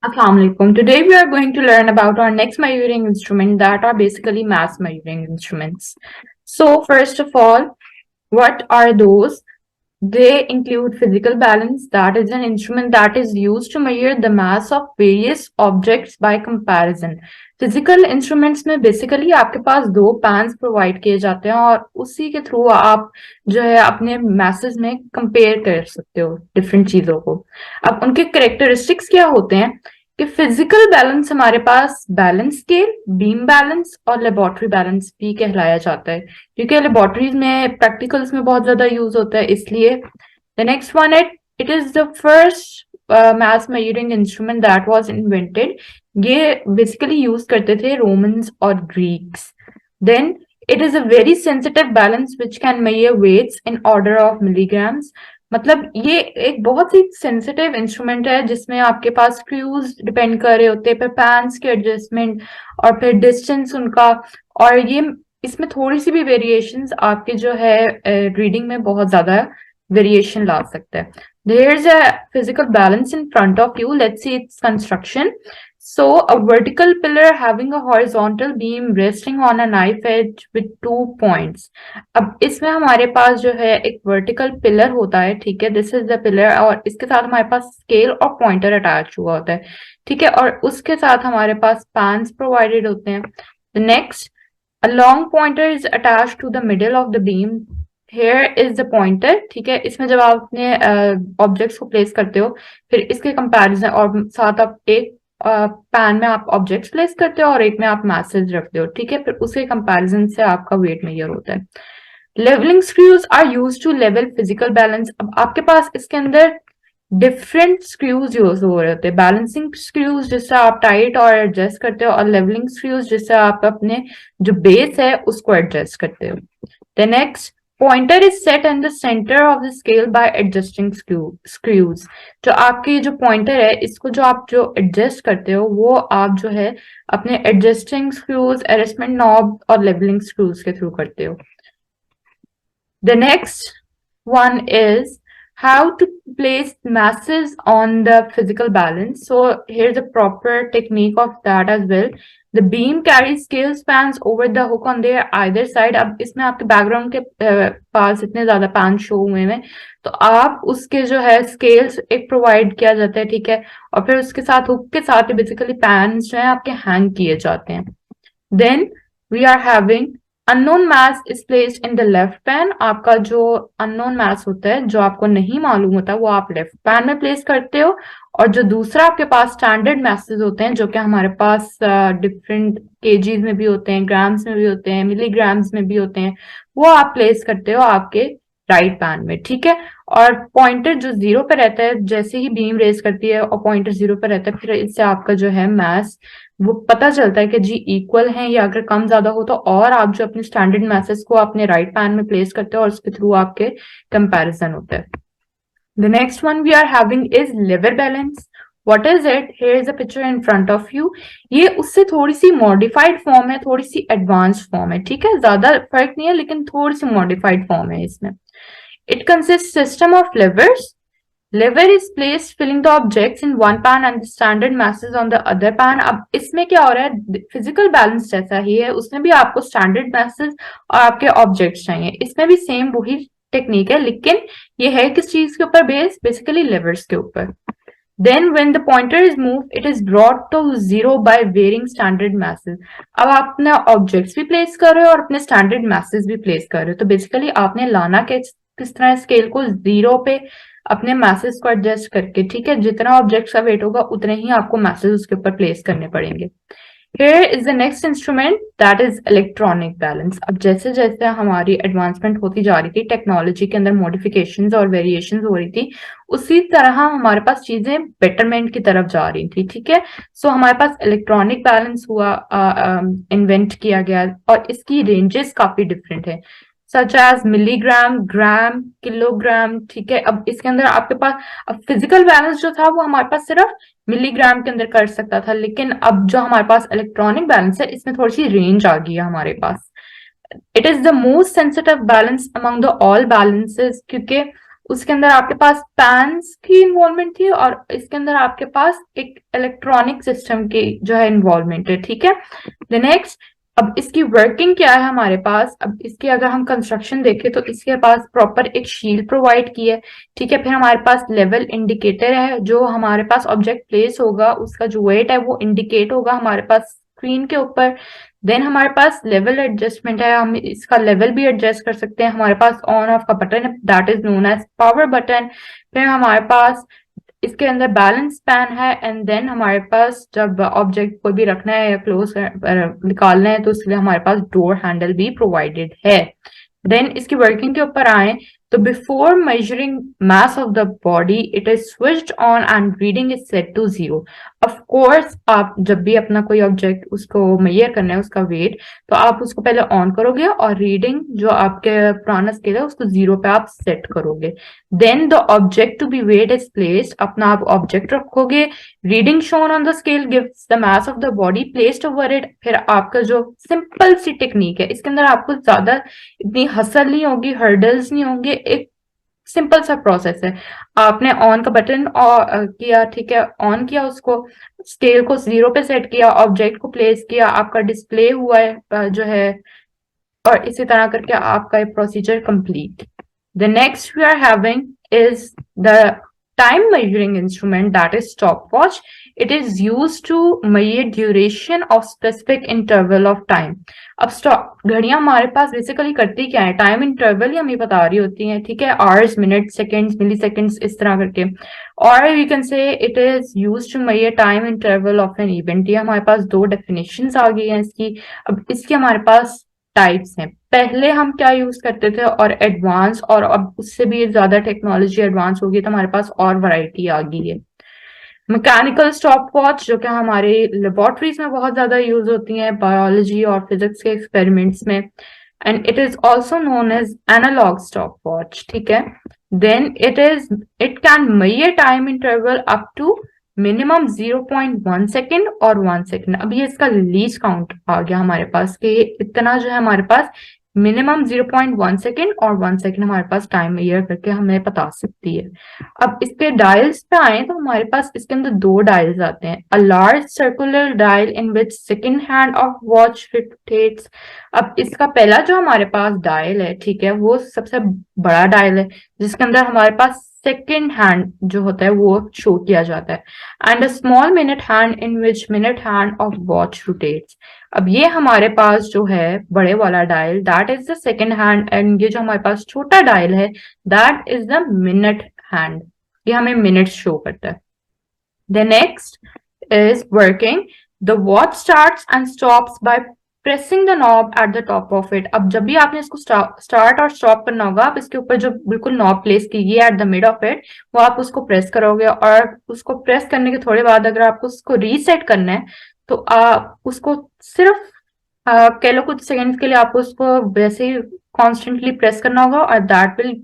Assalamu alaikum. Today we are going to learn about our next measuring instrument that are basically mass measuring instruments. So first of all, what are those? They include physical balance, that is an instrument that is used to measure the mass of various objects by comparison. Physical instruments में basically आपके पास दो pans provide किए जाते हैं और उसी के through आप जो है अपने मैसेज में कंपेयर कर सकते हो डिफरेंट चीजों को। अब उनके करेक्टरिस्टिक्स क्या होते हैं कि फिजिकल बैलेंस हमारे पास बैलेंस स्केल, बीम बैलेंस और लेबोरेटरी बैलेंस भी कहलाया जाता है, क्योंकि लेबोरेटरीज में प्रैक्टिकल्स में बहुत ज्यादा यूज होता है इसलिए। The next one it is the first math measuring instrument that was invented. ये बेसिकली यूज करते थे रोमन्स और Greeks. Then it is a very sensitive balance which can measure weights in order of milligrams. मतलब ये एक बहुत ही sensitive instrument है जिसमें आपके पास स्क्रूज डिपेंड कर रहे होते हैं, फिर पैन्स के एडजस्टमेंट और फिर डिस्टेंस उनका, और ये इसमें थोड़ी सी भी वेरिएशंस आपके जो है रीडिंग में बहुत ज्यादा वेरिएशन ला सकता है। There is a physical balance in front of you, let's see its construction. So a vertical pillar having a horizontal beam resting on a knife edge with 2 points. अब इसमें हमारे पास जो है एक वर्टिकल पिलर होता है, ठीक है, दिस इज द पिलर, और इसके साथ हमारे पास स्केल और पॉइंटर अटैच हुआ होता है, ठीक है, और उसके साथ हमारे पास पैन्स प्रोवाइडेड होते हैं। The next, a long pointer is attach to the middle of the beam. Here is the pointer, ठीक है, इसमें जब आप अपने ऑब्जेक्ट्स को प्लेस करते हो फिर इसके कंपैरिजन और साथ आप एक पैन में आप ऑब्जेक्ट्स प्लेस करते हो और एक में आप मैसेज रखते हो, ठीक है, फिर उसके कंपैरिजन से आपका वेट मेजर होता है। Levelling screws are use to level physical balance. अब आपके पास इसके अंदर डिफरेंट स्क्रूज यूज हो रहे होते हैं, बैलेंसिंग स्क्रूज जिससे आप टाइट और एडजस्ट करते हो, और लेवलिंग स्क्रूज जिससे आप अपने जो बेस है उसको एडजस्ट करते हो। The next, pointer is set in the center of the scale by adjusting screws। जो आपकी जो पॉइंटर है इसको जो आप जो एडजस्ट करते हो वो आप जो है अपने एडजस्टिंग स्क्रूज, एडजस्टमेंट नॉब और लेवलिंग स्क्रूज के थ्रू करते हो। The next one is how to place masses on the physical balance. So here's a proper technique of that as well. The beam carries scale spans over the hook on their either side। अब इसमें आपके background के पास इतने ज्यादा pan show हुए हैं, तो आप उसके जो है स्केल्स एक प्रोवाइड किया जाता है, ठीक है, और फिर उसके साथ हुक के साथ बेसिकली पैन जो है आपके हैंग किए जाते हैं। Then we are having unknown mass is placed in the left pan. आपका जो अननोन मास होता है जो आपको नहीं मालूम होता वो आप लेफ्ट पैन में प्लेस करते हो, और जो दूसरा आपके पास स्टैंडर्ड मैसेज होते हैं जो कि हमारे पास डिफरेंट केजीज में भी होते हैं, ग्राम्स में भी होते हैं, मिलीग्राम्स में भी होते हैं, वो आप प्लेस करते हो आपके राइट पैन में, ठीक है। और पॉइंटर जो जीरो पे रहता है, जैसे ही बीम रेज करती है और पॉइंटर जीरो पे रहता है, फिर इससे आपका जो है मैस वो पता चलता है कि जी इक्वल है, या अगर कम ज्यादा हो तो और आप जो अपने स्टैंडर्ड मैसेज को अपने राइट पैन में प्लेस करते हो और उसके थ्रू आपके कंपैरिजन होता है। The next one we are having is lever balance. What is it? Here is a picture in front of you. ये उससे थोड़ी सी मॉडिफाइड फॉर्म है, थोड़ी सी एडवांस फॉर्म है, ठीक है, ज्यादा फर्क नहीं है लेकिन थोड़ी सी मॉडिफाइड फॉर्म है इसमें। It consists system of levers. Lever is placed filling the objects in one pan and the standard masses on the other pan। अब इसमें क्या हो रहा है, फिजिकल बैलेंस जैसा ही है, उसमें भी आपको स्टैंडर्ड मैसेज और आपके ऑब्जेक्ट्स चाहिए, इसमें भी सेम वही टेक्निक है, लेकिन ये है किस चीज के ऊपर बेस, बेसिकली लेवर्स के ऊपर। Then when the pointer is moved, it is brought to zero by varying standard masses। अब आप अपने ऑब्जेक्ट्स भी प्लेस कर रहे हो और अपने स्टैंडर्ड मैसेज भी प्लेस कर रहे हो, तो बेसिकली आपने लाना किस तरह स्केल को जीरो पे अपने मैसेज को एडजस्ट करके, ठीक है, जितना ऑब्जेक्ट का वेट होगा उतने ही आपको मैसेज उसके ऊपर प्लेस करने पड़ेंगे। Here is the next instrument that is electronic balance। अब जैसे जैसे हमारी एडवांसमेंट होती जा रही थी, टेक्नोलॉजी के अंदर मॉडिफिकेशंस और वेरिएशंस हो रही थी, उसी तरह हमारे पास चीजें बेटरमेंट की तरफ जा रही थी, ठीक है। सो हमारे पास इलेक्ट्रॉनिक बैलेंस हुआ, इन्वेंट किया गया, और इसकी रेंजेस काफी डिफरेंट है, सच एज मिलीग्राम, ग्राम, किलोग्राम, ठीक है। अब इसके अंदर आपके पास अब फिजिकल बैलेंस जो था वो हमारे पास सिर्फ मिलीग्राम के अंदर कर सकता था, लेकिन अब जो हमारे पास इलेक्ट्रॉनिक बैलेंस है इसमें थोड़ी सी रेंज आ गई है हमारे पास। It is the most sensitive balance among the all balances, क्योंकि उसके अंदर आपके पास पैन्स की इन्वॉल्वमेंट थी और इसके अंदर आपके पास एक इलेक्ट्रॉनिक सिस्टम की जो है इन्वॉल्वमेंट है, ठीक है। द नेक्स्ट, अब इसकी वर्किंग क्या है हमारे पास, अब इसकी अगर हम कंस्ट्रक्शन देखें तो इसके पास प्रॉपर एक शील्ड प्रोवाइड की है, ठीक है। फिर हमारे पास लेवल इंडिकेटर है, जो हमारे पास ऑब्जेक्ट प्लेस होगा उसका जो वेट है वो इंडिकेट होगा हमारे पास स्क्रीन के ऊपर। देन हमारे पास लेवल एडजस्टमेंट है, हम इसका लेवल भी एडजस्ट कर सकते हैं। हमारे पास ऑन ऑफ का बटन है, that is known as power button. फिर हमारे पास इसके अंदर बैलेंस पैन है, एंड देन हमारे पास जब ऑब्जेक्ट को भी रखना है या क्लोज निकालना है तो इसलिए हमारे पास डोर हैंडल भी प्रोवाइडेड है। देन इसकी वर्किंग के ऊपर आए तो before measuring mass of the body it is switched on and reading is set to 0। Of course आप जब भी अपना कोई ऑब्जेक्ट उसको मेजर करना है उसका वेट, तो आप उसको पहले ऑन करोगे और रीडिंग जो आपके पुराना स्केल है उसको 0 पे आप सेट करोगे। Then the object to be weight is placed, अपना आप ऑब्जेक्ट रखोगे, reading shown on the scale gives the mass of the body placed over it. फिर आपका जो सिंपल सी टेक्निक है, इसके अंदर आपको ज्यादा इतनी हसल नहीं होगी, हर्डल्स नहीं होंगे, एक सिंपल सा प्रोसेस है। आपने ऑन का बटन किया, ठीक है, ऑन किया, उसको स्केल को 0 पे सेट किया, ऑब्जेक्ट को प्लेस किया, आपका डिस्प्ले हुआ है जो है, और इसी तरह करके आपका procedure complete. The next we are having is the time measuring instrument, that is stopwatch. It is used to measure duration of specific interval of time. अब स्टॉप घड़ियां हमारे पास बेसिकली करती क्या है, टाइम इंटरवल ही हमें बता रही होती हैं, ठीक है, hours, minute, seconds, milliseconds, इस तरह करके। और we can say it is use to measure time interval of an event. ये हमारे पास दो डेफिनेशंस आ गई हैं इसकी। अब इसकी हमारे पास टाइप्स हैं, पहले हम क्या यूज करते थे और एडवांस, और अब उससे भी ज्यादा टेक्नोलॉजी एडवांस होगी तो हमारे पास और वैरायटी आ गई है। मैकेनिकल स्टॉप वॉच जो कि हमारे लेबोरेटरीज में बहुत ज्यादा यूज होती हैं, बायोलॉजी और फिजिक्स के एक्सपेरिमेंट्स में, and it is also known as analogue stopwatch, ठीक है। Then it can measure time interval up to minimum 0.1 second और 1 सेकेंड। अब ये इसका लीस्ट काउंट आ गया हमारे पास कि इतना जो है हमारे पास मिनिमम 0.1 सेकेंड और 1 सेकेंड हमारे पास टाइम मेजर करके हमें बता सकती है। अब इसके डायल्स पे आए तो हमारे पास इसके अंदर दो डायल्स आते हैं, a large circular dial in which second hand of watch rotates. अब इसका पहला जो हमारे पास डायल है, ठीक है, वो सबसे बड़ा डायल है जिसके अंदर हमारे पास सेकेंड हैंड जो होता है वो शो किया जाता है, and a small minute hand in which minute hand of watch rotates. अब ये हमारे पास जो है बड़े वाला dial, that is the second hand, and ये जो हमारे पास छोटा डायल है that is the minute hand, ये हमें मिनट्स शो करता है। The next is working. The watch starts and stops by pressing the knob at the top of it. अब जब भी आपने इसको स्टार्ट और स्टॉप करना होगा, आप इसके ऊपर जो बिल्कुल नॉब प्लेस कीजिए at the mid of it, वो आप उसको प्रेस करोगे, और उसको प्रेस करने के थोड़े बाद अगर आपको उसको रीसेट करना है तो उसको सिर्फ कह लो कुछ सेकंड्स के लिए आपको उसको वैसे ही कॉन्स्टेंटली प्रेस करना होगा और that will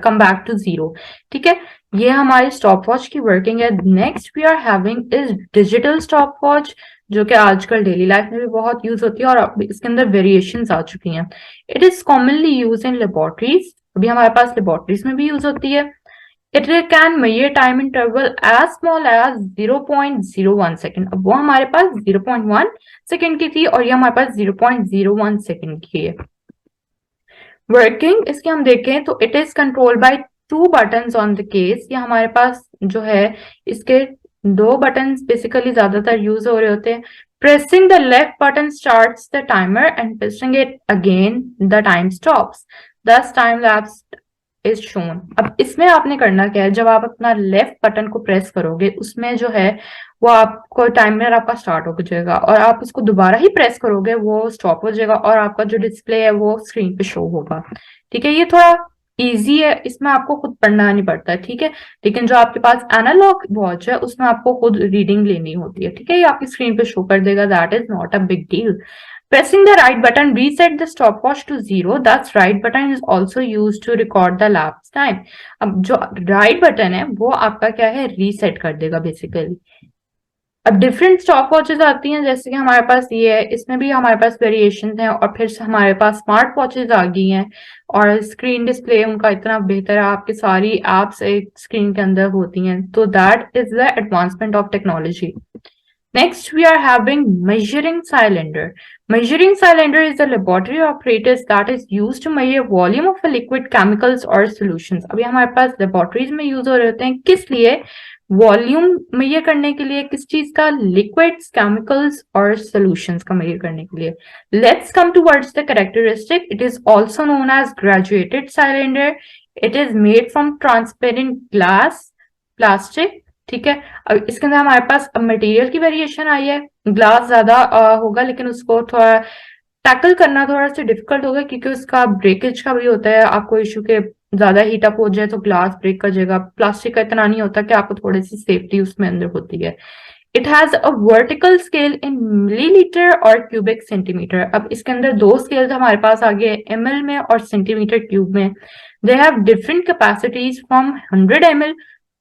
come back to 0, ठीक है। ये हमारी स्टॉप वॉच की वर्किंग है। Next we are having is digital stopwatch, जो कि आजकल डेली लाइफ में भी बहुत यूज होती है और अब इसके अंदर वेरिएशंस आ चुकी हैं। It is commonly use in laboratories, अभी हमारे पास लेबोरेटरीज में भी यूज होती है। It can measure time interval as small as 0.01 second. अब वो हमारे पास 0.1 सेकेंड की थी और ये हमारे पास 0.01 सेकेंड की है। वर्किंग इसके हम देखें तो it is control by 2 buttons on the case. ये हमारे पास जो है इसके 2 buttons बेसिकली ज्यादातर यूज हो रहे होते हैं। Pressing the left button starts the timer and pressing it again the time stops, दस टाइम लैप्स इज शोन। अब इसमें आपने करना क्या है, जब आप अपना लेफ्ट बटन को प्रेस करोगे उसमें जो है वो आपको टाइमर आपका स्टार्ट हो जाएगा, और आप इसको दोबारा ही प्रेस करोगे वो स्टॉप हो जाएगा और आपका जो डिस्प्ले है वो स्क्रीन पे शो होगा, ठीक है। ये थोड़ा इजी है, इसमें आपको खुद पढ़ना नहीं पड़ता है, ठीक है। लेकिन जो आपके पास एनालॉग वॉच है उसमें आपको खुद रीडिंग लेनी होती है, ठीक है। ये आपकी स्क्रीन पे शो कर देगा, that is not a big deal. Pressing the right button reset the stopwatch to 0. Thus, right button is also used to record the lapse time. अब जो right button है वो आपका क्या है, रीसेट कर देगा बेसिकली। अब डिफरेंट स्टॉप वॉचेस आती हैं, जैसे कि हमारे पास ये है, इसमें भी हमारे पास वेरिएशन हैं, और फिर से हमारे पास स्मार्ट वॉचेस आ गई हैं, और स्क्रीन डिस्प्ले उनका इतना बेहतर है, आपकी सारी एप्स एक स्क्रीन के अंदर होती हैं, तो that is the advancement of technology. Next, we are having measuring cylinder. Measuring cylinder is a laboratory apparatus that is used to measure volume of a liquid, chemicals or solutions. अभी हमारे पास laboratories में use हो रहे होते हैं, किस लिए? Volume major करने के लिए, किस चीज का? लिक्विड्स, केमिकल्स और सॉल्यूशंस का मेजर करने के लिए. Let's come towards the characteristic. It is also known as graduated cylinder. It is made from transparent glass, plastic. ठीक है, अब इसके अंदर हमारे पास अब मटेरियल की वेरिएशन आई है. ग्लास ज्यादा होगा, लेकिन उसको थोड़ा टैकल करना थोड़ा सा डिफिकल्ट होगा, क्योंकि उसका ब्रेकेज का भी होता है. आपको इशू के ज्यादा हीट अप हो जाए तो ग्लास ब्रेक कर जाएगा. प्लास्टिक का इतना नहीं होता, कि आपको थोड़ी सी सेफ्टी उसमें अंदर होती है. It has a vertical scale in millilitre और क्यूबिक सेंटीमीटर. अब इसके अंदर दो स्केल्स हमारे पास आ गए, ml में और सेंटीमीटर क्यूब में. They have different capacities from 100 ml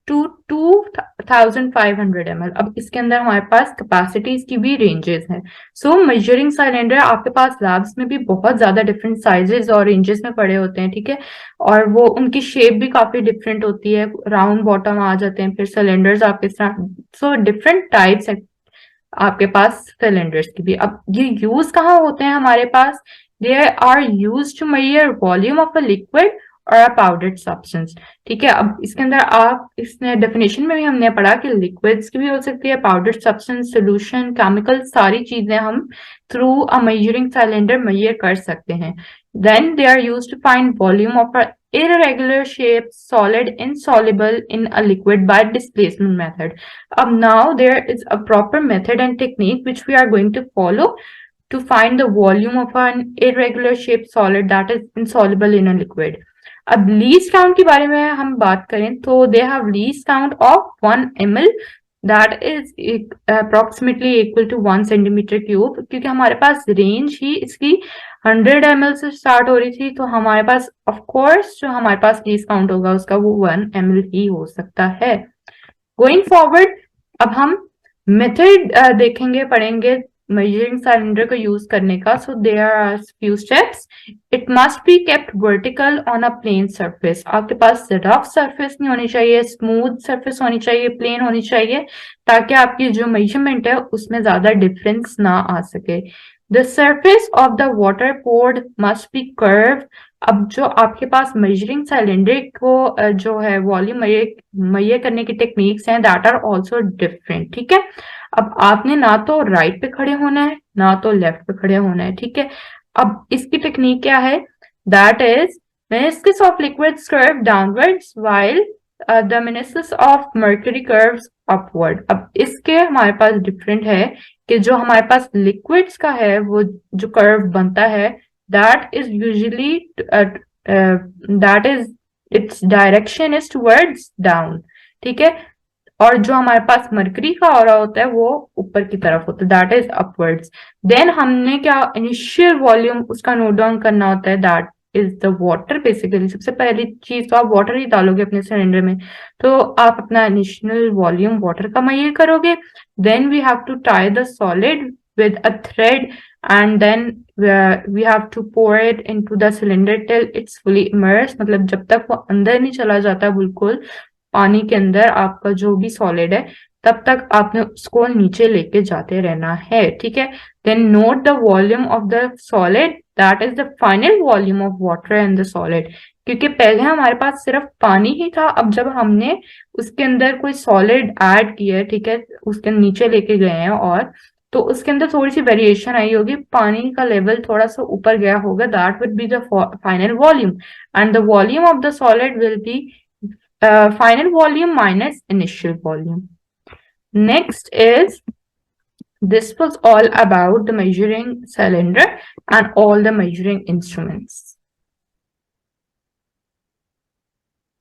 to 2500 ml. अब इसके अंदर हमारे पास कैपेसिटीज की भी रेंजेस हैं. सो मेजरिंग सिलेंडर आपके पास लैब्स में भी बहुत ज्यादा डिफरेंट साइजेस और रेंजेस में पड़े होते हैं. ठीक है, और वो उनकी शेप भी काफी डिफरेंट होती है. राउंड बॉटम आ जाते हैं, फिर सिलेंडर्स आपके साथ. सो डिफरेंट टाइप्स है आपके पास सिलेंडर्स की भी. अब ये यूज कहाँ होते हैं हमारे पास? They are use to measure volume of a liquid और अ पाउडर्ड सब्सटेंस. ठीक है, अब इसके अंदर आप इसने डेफिनेशन में भी हमने पढ़ा कि लिक्विड्स की भी हो सकती है, पाउडर्ड सब्सटेंस, सोल्यूशन, केमिकल, सारी चीजें हम through a measuring cylinder measure कर सकते हैं. Then they are used to find volume of a irregular shape solid insoluble in a liquid by displacement method. Now there is a proper method and technique which we are going to follow to find the volume of an irregular shaped solid that is insoluble in a liquid. अब least count के बारे में हम बात करें तो they have least count of 1 ml that is approximately equal to 1 centimetre cube. क्योंकि हमारे पास रेंज ही इसकी 100 ml से स्टार्ट हो रही थी, तो हमारे पास ऑफ कोर्स जो हमारे पास लीस्ट काउंट होगा उसका वो 1 ml ही हो सकता है. गोइंग फॉरवर्ड अब हम मेथड देखेंगे, पढ़ेंगे मेजरिंग सिलेंडर को यूज करने का. So there are few steps. It must be kept vertical on a plane surface. आपके पास रफ सरफेस नहीं होनी चाहिए, स्मूथ सरफेस होनी चाहिए, प्लेन होनी चाहिए, ताकि आपकी जो मेजरमेंट है उसमें ज्यादा डिफरेंस ना आ सके. The surface of the water poured must be curve. अब जो आपके पास मेजरिंग सिलेंडर को जो है वॉल्यूम मेजर करने की टेक्निक्स हैं, दैट आर आल्सो डिफरेंट. ठीक है, अब आपने ना तो राइट पे खड़े होना है, ना तो लेफ्ट पे खड़े होना है. ठीक है, अब इसकी टेक्निक क्या है? That is meniscus of liquids curve downwards while the meniscus of mercury curves upward. अब इसके हमारे पास डिफरेंट है कि जो हमारे पास लिक्विड्स का है वो जो कर्व बनता है, that is usually that is its direction is towards down. ठीक है, और जो हमारे पास मरकरी का ऑरा होता है वो ऊपर की तरफ होता है, दैट इज अपवर्ड्स. देन हमने क्या इनिशियल वॉल्यूम उसका नोट डाउन करना होता है, that is the water. Basically सबसे पहली चीज तो आप वाटर ही डालोगे अपने सिलेंडर में, तो आप अपना इनिशियल वॉल्यूम वाटर का मेजर करोगे. Then we have to tie the solid with a thread and then we have to pour it into the cylinder till it's fully immersed. मतलब जब तक वो अंदर नहीं चला जाता बिल्कुल पानी के अंदर आपका जो भी सॉलिड है, तब तक आपने उसको नीचे लेके जाते रहना है. ठीक है, then note the volume of the solid, that is the final volume of water in the solid. क्योंकि पहले हमारे पास सिर्फ पानी ही था, अब जब हमने उसके अंदर कोई सॉलिड ऐड किया है, ठीक है, उसके नीचे लेके गए हैं, और तो उसके अंदर थोड़ी सी वेरिएशन आई होगी, पानी का लेवल थोड़ा सा ऊपर गया होगा, that would be the final volume. And the volume of the solid will be final volume minus initial volume. Next is, this was all about the measuring cylinder and all the measuring instruments.